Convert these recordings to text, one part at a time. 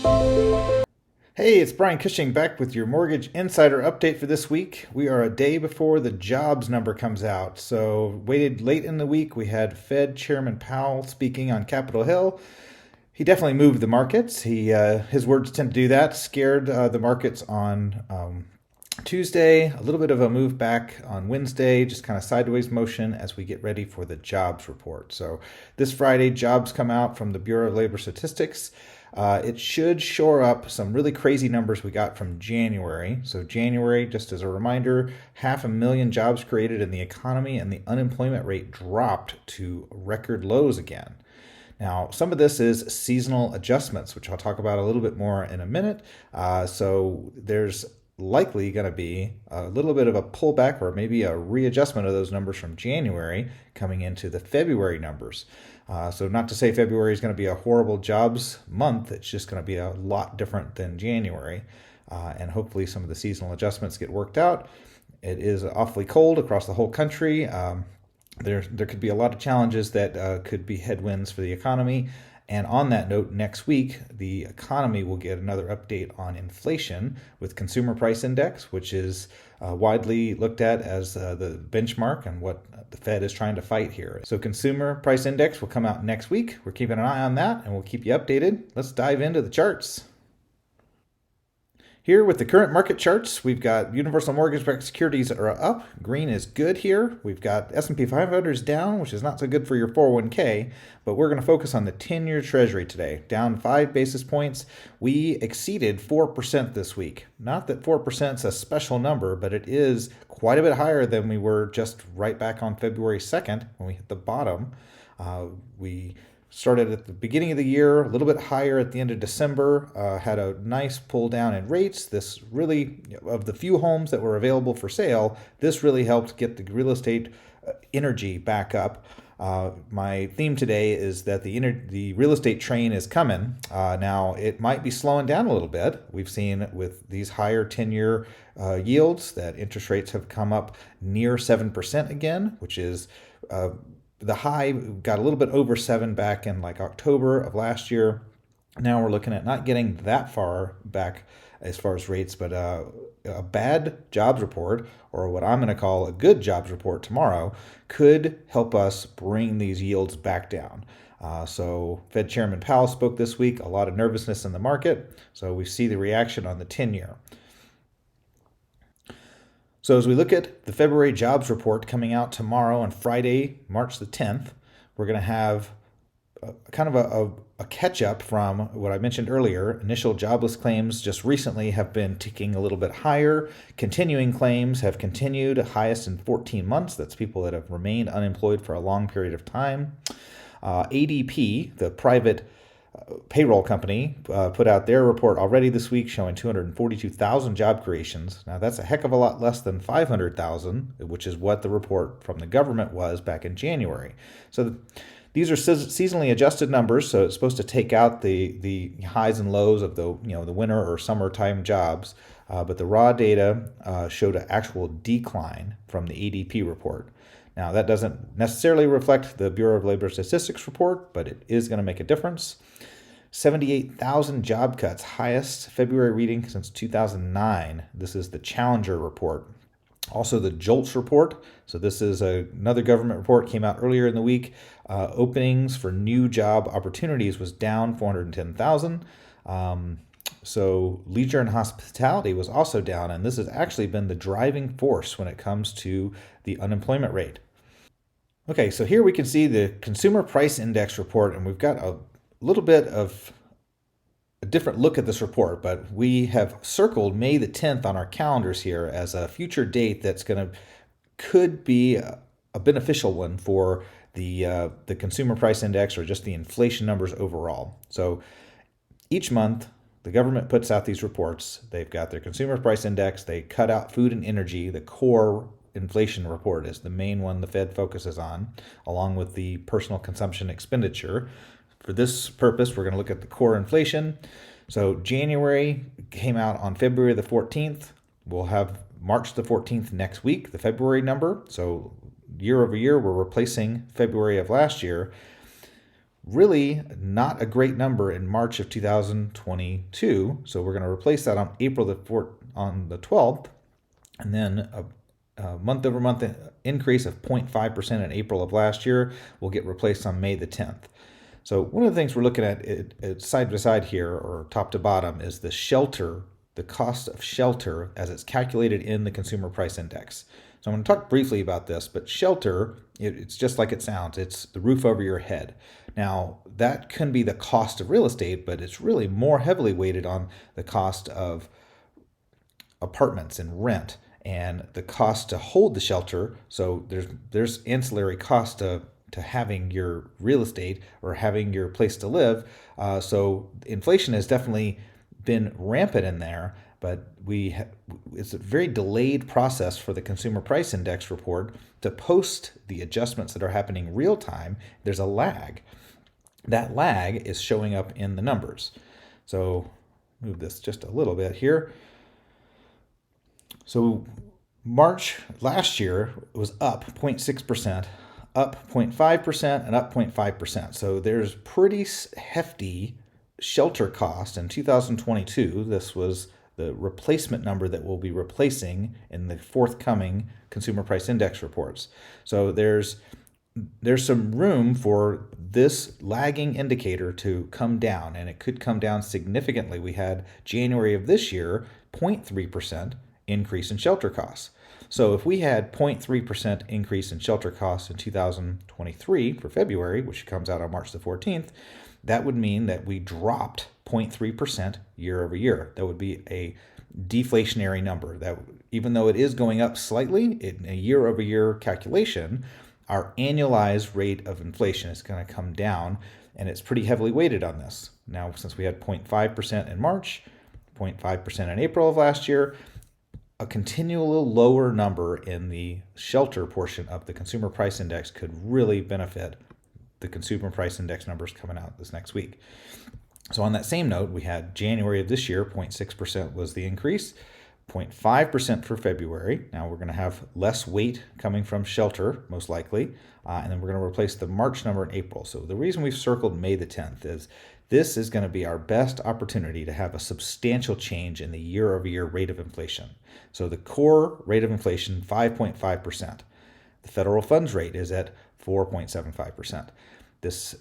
Hey, it's Brian Cushing back with your Mortgage Insider update for this week. We are a day before the jobs number comes out. So, waited late in the week. We had Fed Chairman Powell speaking on Capitol Hill. He definitely moved the markets. His words tend to do that. Scared the markets on Tuesday, a little bit of a move back on Wednesday, just kind of sideways motion as we get ready for the jobs report. So this Friday, jobs come out from the Bureau of Labor Statistics. It should shore up some really crazy numbers we got from January. So January, just as a reminder, 500,000 jobs created in the economy, and the unemployment rate dropped to record lows again. Now, some of this is seasonal adjustments, which I'll talk about a little bit more in a minute. So there's likely going to be a little bit of a pullback or maybe a readjustment of those numbers from January coming into the February numbers. So not to say February is going to be a horrible jobs month. It's just going to be a lot different than January. And hopefully some of the seasonal adjustments get worked out. It is awfully cold across the whole country. There could be a lot of challenges that could be headwinds for the economy. And on that note, next week, the economy will get another update on inflation with Consumer Price Index, which is widely looked at as the benchmark and what the Fed is trying to fight here. So Consumer Price Index will come out next week. We're keeping an eye on that, and we'll keep you updated. Let's dive into the charts. Here with the current market charts, we've got universal mortgage-backed securities are up. Green is good here. We've got S&P 500 is down, which is not so good for your 401k, but we're going to focus on the 10-year Treasury today, down 5 basis points. We exceeded 4% this week. Not that 4% is a special number, but it is quite a bit higher than we were just right back on February 2nd when we hit the bottom. We started at the beginning of the year, a little bit higher at the end of December, had a nice pull down in rates. This really, of the few homes that were available for sale, this really helped get the real estate energy back up. My theme today is that the real estate train is coming. Now, it might be slowing down a little bit. We've seen with these higher 10-year yields that interest rates have come up near 7% again, which is the high got a little bit over 7 back in like October of last year. Now we're looking at not getting that far back as far as rates, but a bad jobs report, or what I'm going to call a good jobs report tomorrow, could help us bring these yields back down. So Fed Chairman Powell spoke this week, a lot of nervousness in the market. So we see the reaction on the 10-year. So as we look at the February jobs report coming out tomorrow on Friday, March the 10th, we're going to have kind of a catch-up from what I mentioned earlier. Initial jobless claims just recently have been ticking a little bit higher. Continuing claims have continued, highest in 14 months. That's people that have remained unemployed for a long period of time. ADP, the private payroll company, put out their report already this week showing 242,000 job creations. Now that's a heck of a lot less than 500,000, which is what the report from the government was back in January. So these are seasonally adjusted numbers, so it's supposed to take out the highs and lows of the winter or summertime jobs. But the raw data showed an actual decline from the ADP report. Now that doesn't necessarily reflect the Bureau of Labor Statistics report, but it is going to make a difference. 78,000 job cuts, highest February reading since 2009. This is the Challenger report. Also the JOLTS report. So this is another government report, came out earlier in the week. Openings for new job opportunities was down 410,000. So leisure and hospitality was also down, and this has actually been the driving force when it comes to the unemployment rate. Okay, so here we can see the Consumer Price Index report, and we've got a little bit of a different look at this report, but we have circled May the 10th on our calendars here as a future date that's could be a beneficial one for the Consumer Price Index or just the inflation numbers overall. So each month, the government puts out these reports. They've got their Consumer Price Index. They cut out food and energy. The core inflation report is the main one the Fed focuses on, along with the personal consumption expenditure. For this purpose, we're going to look at the core inflation. So January came out on February the 14th. We'll have March the 14th next week, the February number. So year over year, we're replacing February of last year. really not a great number in March of 2022. So we're going to replace that on on the 12th, and then a month over month increase of 0.5% in April of last year will get replaced on May the 10th. So one of the things we're looking at side by side here, or top to bottom, is the cost of shelter as it's calculated in the Consumer Price Index. So I'm going to talk briefly about this, but shelter, it's just like it sounds. It's the roof over your head. Now, that can be the cost of real estate, but it's really more heavily weighted on the cost of apartments and rent and the cost to hold the shelter. So there's ancillary cost to having your real estate or having your place to live. So inflation has definitely been rampant in there, but it's a very delayed process for the Consumer Price Index report to post the adjustments that are happening real time. There's a lag. That lag is showing up in the numbers. So move this just a little bit here. So March last year was up 0.6%, up 0.5%, and up 0.5%. So there's pretty hefty shelter cost in 2022. This was the replacement number that we'll be replacing in the forthcoming Consumer Price Index reports. So there's some room for this lagging indicator to come down, and it could come down significantly. We had January of this year, 0.3% increase in shelter costs. So if we had 0.3% increase in shelter costs in 2023 for February, which comes out on March the 14th, that would mean that we dropped 0.3% year over year. That would be a deflationary number. That even though it is going up slightly in a year over year calculation, our annualized rate of inflation is going to come down, and it's pretty heavily weighted on this. Now, since we had 0.5% in March, 0.5% in April of last year, a continual lower number in the shelter portion of the Consumer Price Index could really benefit the Consumer Price Index numbers coming out this next week. So on that same note, we had January of this year, 0.6% was the increase, 0.5% for February. Now we're going to have less weight coming from shelter, most likely, and then we're going to replace the March number in April. So the reason we've circled May the 10th is this is going to be our best opportunity to have a substantial change in the year-over-year rate of inflation. So the core rate of inflation, 5.5%. The federal funds rate is at 4.75%. This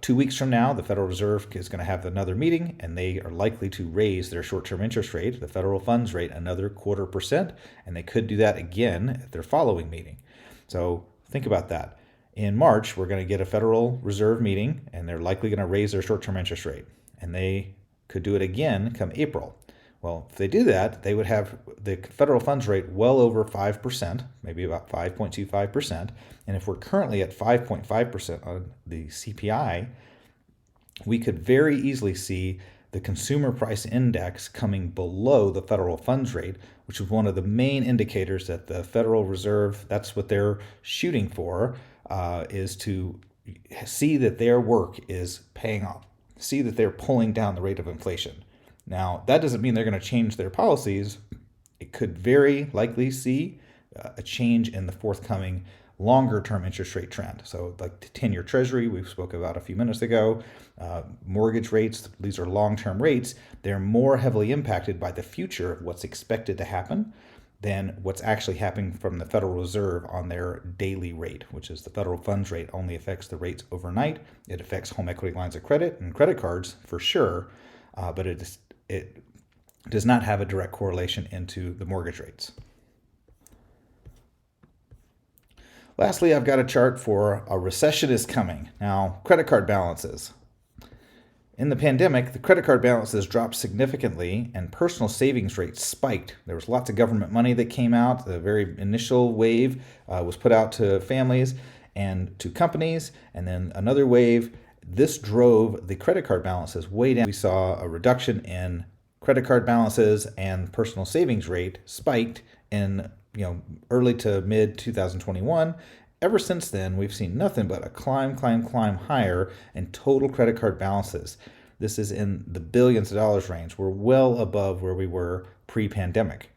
2 weeks from now, the Federal Reserve is going to have another meeting, and they are likely to raise their short-term interest rate, the federal funds rate, another 0.25%, and they could do that again at their following meeting. So think about that. In March, we're going to get a Federal Reserve meeting, and they're likely going to raise their short-term interest rate, and they could do it again come April. Well, if they do that, they would have the federal funds rate well over 5%, maybe about 5.25%. And if we're currently at 5.5% on the CPI, we could very easily see the Consumer Price Index coming below the federal funds rate, which is one of the main indicators that the Federal Reserve, that's what they're shooting for, is to see that their work is paying off, see that they're pulling down the rate of inflation. Now, that doesn't mean they're going to change their policies. It could very likely see a change in the forthcoming longer-term interest rate trend. So like the 10-year Treasury, we spoke about a few minutes ago, mortgage rates, these are long-term rates. They're more heavily impacted by the future of what's expected to happen than what's actually happening from the Federal Reserve on their daily rate, which is the federal funds rate only affects the rates overnight. It affects home equity lines of credit and credit cards for sure, but it does not have a direct correlation into the mortgage rates. Lastly, I've got a chart for a recession is coming. Now, credit card balances. In the pandemic, the credit card balances dropped significantly and personal savings rates spiked. There was lots of government money that came out. The very initial wave was put out to families and to companies, and then another wave. This drove the credit card balances way down. We saw a reduction in credit card balances, and personal savings rate spiked in early to mid 2021. Ever since then, we've seen nothing but a climb higher in total credit card balances. This is in the billions of dollars range. We're well above where we were pre-pandemic.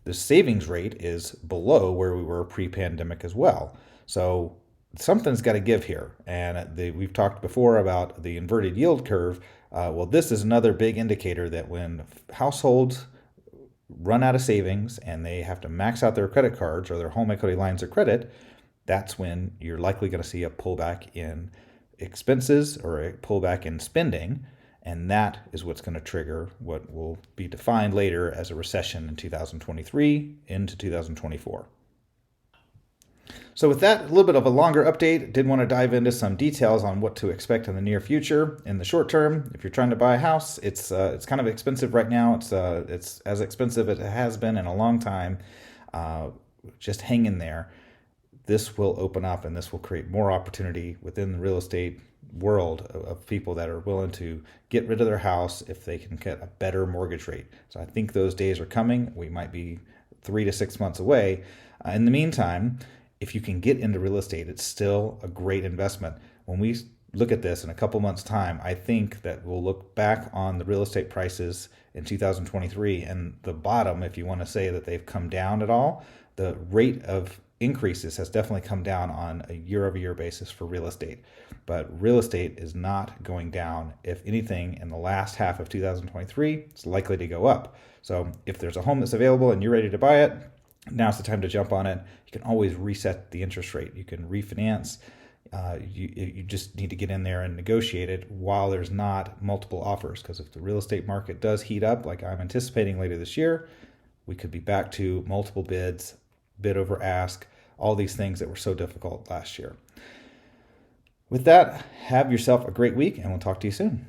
The savings rate is below where we were pre-pandemic as well. So something's got to give here. And we've talked before about the inverted yield curve. Well, this is another big indicator that when households run out of savings and they have to max out their credit cards or their home equity lines of credit, that's when you're likely going to see a pullback in expenses or a pullback in spending. And that is what's going to trigger what will be defined later as a recession in 2023 into 2024. So with that, a little bit of a longer update. Did want to dive into some details on what to expect in the near future. In the short term, if you're trying to buy a house, it's kind of expensive right now. It's as expensive as it has been in a long time. Just hang in there. This will open up and this will create more opportunity within the real estate world of people that are willing to get rid of their house if they can get a better mortgage rate. So I think those days are coming. We might be 3 to 6 months away. In the meantime, if you can get into real estate, it's still a great investment. When we look at this in a couple months' time, I think that we'll look back on the real estate prices in 2023 and the bottom, if you want to say that they've come down at all, the rate of increases has definitely come down on a year-over-year basis for real estate. But real estate is not going down. If anything, in the last half of 2023, it's likely to go up. So if there's a home that's available and you're ready to buy it, now's the time to jump on it. You can always reset the interest rate. You can refinance. You just need to get in there and negotiate it while there's not multiple offers. Because if the real estate market does heat up, like I'm anticipating later this year, we could be back to multiple bids, bid over ask, all these things that were so difficult last year. With that, have yourself a great week, and we'll talk to you soon.